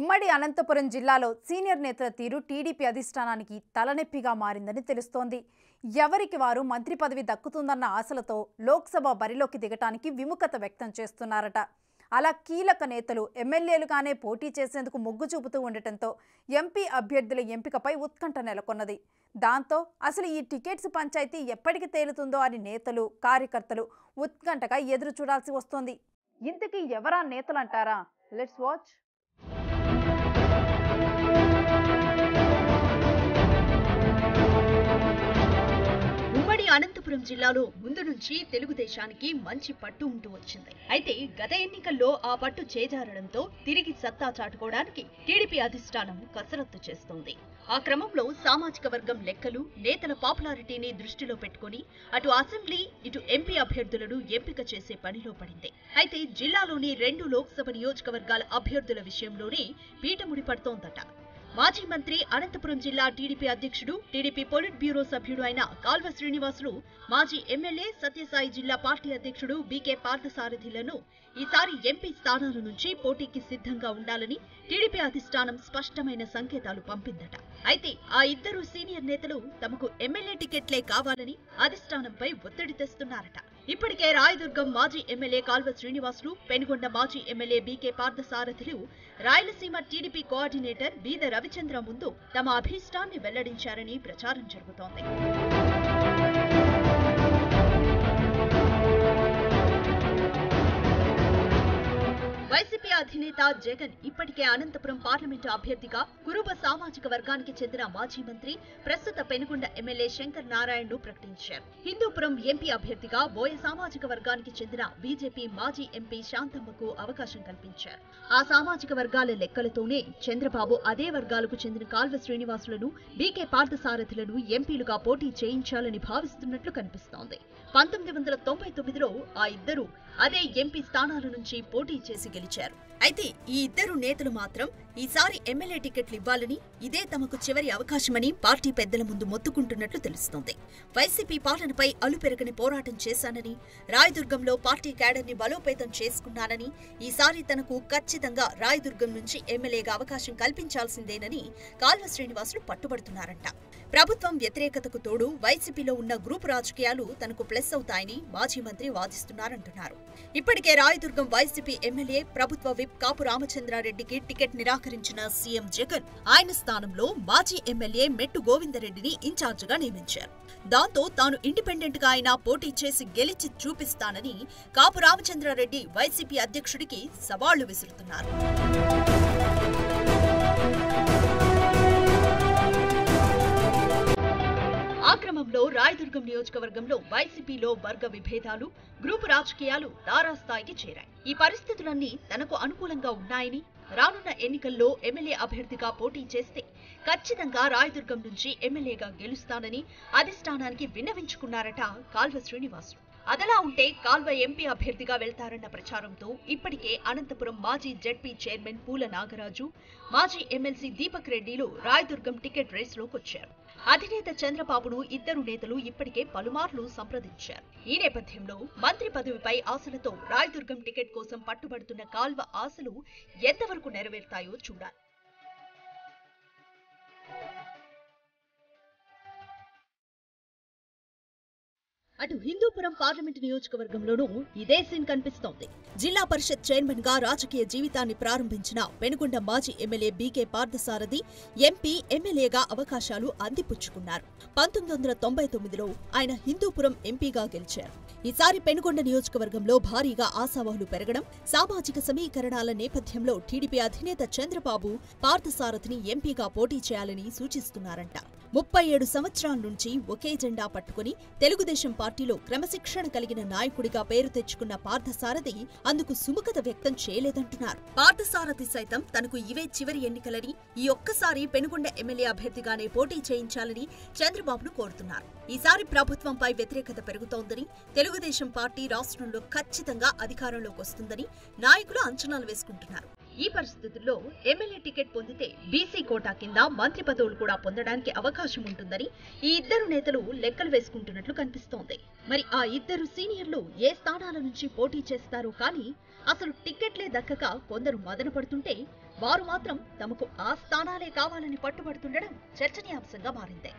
ఉమ్మడి అనంతపురం జిల్లాలో సీనియర్ నేతల తీరు టీడీపీ అధిష్టానానికి తలనొప్పిగా మారిందని తెలుస్తోంది. ఎవరికి వారు మంత్రి పదవి దక్కుతుందన్న ఆశలతో లోక్సభ బరిలోకి దిగటానికి విముఖత వ్యక్తం చేస్తున్నారట. అలా కీలక నేతలు ఎమ్మెల్యేలుగానే పోటీ చేసేందుకు మొగ్గు చూపుతూ ఉండటంతో ఎంపీ అభ్యర్థుల ఎంపికపై ఉత్కంఠ నెలకొన్నది. దాంతో అసలు ఈ టికెట్స్ పంచాయతీ ఎప్పటికి తేలుతుందో అని నేతలు, కార్యకర్తలు ఉత్కంఠగా ఎదురు చూడాల్సి వస్తోంది. ఇంతకీ ఎవరా నేతలంటారా? Let's watch. ఉమ్మడి అనంతపురం జిల్లాలో ముందు నుంచి తెలుగుదేశానికి మంచి పట్టు ఉంటూ వచ్చింది. అయితే గత ఎన్నికల్లో ఆ పట్టు చేజారడంతో తిరిగి సత్తా చాటుకోవడానికి టీడీపీ అధిష్టానం కసరత్తు చేస్తోంది. ఆ క్రమంలో సామాజిక వర్గం లెక్కలు, నేతల పాపులారిటీని దృష్టిలో పెట్టుకుని అటు అసెంబ్లీ, ఇటు ఎంపీ అభ్యర్థులను ఎంపిక చేసే పనిలో పడింది. అయితే జిల్లాలోని 2 లోక్సభ నియోజకవర్గాల అభ్యర్థుల విషయంలోనే పీటముడి పడుతోందట. మాజీ మంత్రి, అనంతపురం జిల్లా టీడీపీ అధ్యక్షుడు, టీడీపీ పొలిట్ బ్యూరో సభ్యుడు అయిన కాల్వ శ్రీనివాసులు, మాజీ ఎమ్మెల్యే, సత్యసాయి జిల్లా పార్టీ అధ్యక్షుడు బీకే పార్థసారథిలను ఈసారి ఎంపీ స్థానాల నుంచి పోటీకి సిద్ధంగా ఉండాలని టీడీపీ అధిష్టానం స్పష్టమైన సంకేతాలు పంపిందట. అయితే ఆ ఇద్దరు సీనియర్ నేతలు తమకు ఎమ్మెల్యే టికెట్లే కావాలని అధిష్టానంపై ఒత్తిడి తెస్తున్నారట. ఇప్పటికే రాయదుర్గం మాజీ ఎమ్మెల్యే కాల్వ శ్రీనివాసులు, పెనుగొండ మాజీ ఎమ్మెల్యే బీకే పార్థసారథులు రాయలసీమ టీడీపీ కోఆర్డినేటర్ బీద రవిచంద్ర ముందు తమ అభీష్టాన్ని వెల్లడించారని ప్రచారం జరుగుతోంది. వైసీపీ అధినేత జగన్ ఇప్పటికే అనంతపురం పార్లమెంటు అభ్యర్థిగా కురుబ సామాజిక వర్గానికి చెందిన మాజీ మంత్రి, ప్రస్తుత పెనుగొండ ఎమ్మెల్యే శంకర్ నారాయణను ప్రకటించారు. హిందూపురం ఎంపీ అభ్యర్థిగా బోయ సామాజిక వర్గానికి చెందిన బీజేపీ మాజీ ఎంపీ శాంతమ్మకు అవకాశం కల్పించారు. ఆ సామాజిక వర్గాల లెక్కలతోనే చంద్రబాబు అదే వర్గాలకు చెందిన కాల్వ శ్రీనివాసులను, బీకే పార్థసారథులను ఎంపీలుగా పోటీ చేయించాలని భావిస్తున్నట్లు కనిపిస్తోంది. 1999లో ఆ ఇద్దరు అదే ఎంపీ స్థానాల నుంచి పోటీ చేసి గెలిచారు. అయితే ఈ ఇద్దరు నేతలు మాత్రం ఈసారి ఎమ్మెల్యే టికెట్లు ఇవ్వాలని, ఇదే తమకు చివరి అవకాశమని పార్టీ పెద్దల ముందు మొత్తుకుంటున్నట్లు తెలుస్తోంది. వైసీపీ పాలనపై అలుపెరగని పోరాటం చేశానని, రాయదుర్గంలో పార్టీ క్యాడర్ని బలోపేతం చేసుకున్నానని, ఈసారి తనకు ఖచ్చితంగా రాయదుర్గం నుంచి ఎమ్మెల్యేగా అవకాశం కల్పించాల్సిందేనని కాల్వ శ్రీనివాసులు పట్టుబడుతున్నారంట. ప్రభుత్వం వ్యతిరేకతకు తోడు వైసీపీలో ఉన్న గ్రూపు రాజకీయాలు తనకు ప్లస్ అవుతాయని మాజీ మంత్రి వాదిస్తున్నారంటున్నారు. ఇప్పటికే రాయదుర్గం వైసీపీ ఎమ్మెల్యే, ప్రభుత్వ విప్ కాపు రామచంద్రారెడ్డికి టికెట్ నిరాకరించిన సీఎం జగన్ ఆయన స్థానంలో మాజీ ఎమ్మెల్యే మెట్టు గోవిందరెడ్డిని ఇన్ఛార్జిగా నియమించారు. దాంతో తాను ఇండిపెండెంట్ గా అయినా పోటీ చేసి గెలిచి చూపిస్తానని కాపు రామచంద్రారెడ్డి వైసీపీ అధ్యక్షుడికి సవాళ్లు విసురుతున్నారు. ఆ క్రమంలో రాయదుర్గం నియోజకవర్గంలో వైసీపీలో వర్గ విభేదాలు, గ్రూపు రాజకీయాలు తారాస్థాయికి చేరాయి. ఈ పరిస్థితులన్నీ తనకు అనుకూలంగా ఉన్నాయని, రానున్న ఎన్నికల్లో ఎమ్మెల్యే అభ్యర్థిగా పోటీ చేస్తే ఖచ్చితంగా రాయదుర్గం నుంచి ఎమ్మెల్యేగా గెలుస్తానని అధిష్టానానికి విన్నవించుకున్నారట కాల్వ శ్రీనివాసులు. అదలా ఉంటే కాల్వ ఎంపీ అభ్యర్థిగా వెళ్తారన్న ప్రచారంతో ఇప్పటికే అనంతపురం మాజీ జెడ్పీ చైర్మన్ పూల నాగరాజు, మాజీ ఎమ్మెల్సీ దీపక్ రెడ్డిలు రాయదుర్గం టికెట్ రేసులోకి వచ్చారు. అధినేత చంద్రబాబును ఇద్దరు నేతలు ఇప్పటికే పలుమార్లు సంప్రదించారు. ఈ నేపథ్యంలో మంత్రి పదవిపై ఆశలతో రాయదుర్గం టికెట్ కోసం పట్టుబడుతున్న కాల్వ ఆశలు ఎంతవరకు నెరవేరుతాయో చూడాలి. అటు హిందూపురం పార్లమెంటు నియోజకవర్గంలోనూ ఇదే సీన్ కనిపిస్తోంది. జిల్లా పరిషత్ చైర్మన్ గా రాజకీయ జీవితాన్ని ప్రారంభించిన పెనుగొండ మాజీ ఎమ్మెల్యే బీకే పార్థసారథి ఎంపీ, ఎమ్మెల్యేగా అవకాశాలు అందిపుచ్చుకున్నారు. 1999లో ఆయన హిందూపురం ఎంపీగా గెలిచారు. ఈసారి పెనుగొండ నియోజకవర్గంలో భారీగా ఆశావహులు పెరగడం, సామాజిక సమీకరణాల నేపథ్యంలో టీడీపీ అధినేత చంద్రబాబు పార్థసారథిని ఎంపీగా పోటీ చేయాలని సూచిస్తున్నారంట. 37 సంవత్సరాల నుంచి ఒకే జెండా పట్టుకుని తెలుగుదేశం పార్టీలో క్రమశిక్షణ కలిగిన నాయకుడిగా పేరు తెచ్చుకున్న పార్థసారథి అందుకు సుముఖత వ్యక్తం చేయలేదంటున్నారు. పార్థసారథి సైతం తనకు ఇవే చివరి ఎన్నికలని, ఈ ఒక్కసారి పెనుగొండ ఎమ్మెల్యే అభ్యర్థిగానే పోటీ చేయించాలని చంద్రబాబును కోరుతున్నారు. ఈసారి ప్రభుత్వంపై వ్యతిరేకత పెరుగుతోందని, తెలుగుదేశం పార్టీ రాష్ట్రంలో ఖచ్చితంగా అధికారంలోకి వస్తుందని నాయకులు అంచనాలు వేసుకుంటున్నారు. ఈ పరిస్థితుల్లో ఎమ్మెల్యే టికెట్ పొందితే బీసీ కోటా కింద మంత్రి పదవులు కూడా పొందడానికి అవకాశం ఉంటుందని ఈ ఇద్దరు నేతలు లెక్కలు వేసుకుంటున్నట్లు కనిపిస్తోంది. మరి ఆ ఇద్దరు సీనియర్లు ఏ స్థానాల నుంచి పోటీ చేస్తారో కానీ అసలు టిక్కెట్లే దక్కక కొందరు మదన పడుతుంటే వారు మాత్రం తమకు ఆ స్థానాలే కావాలని పట్టుబడుతుండడం చర్చనీయాంశంగా మారింది.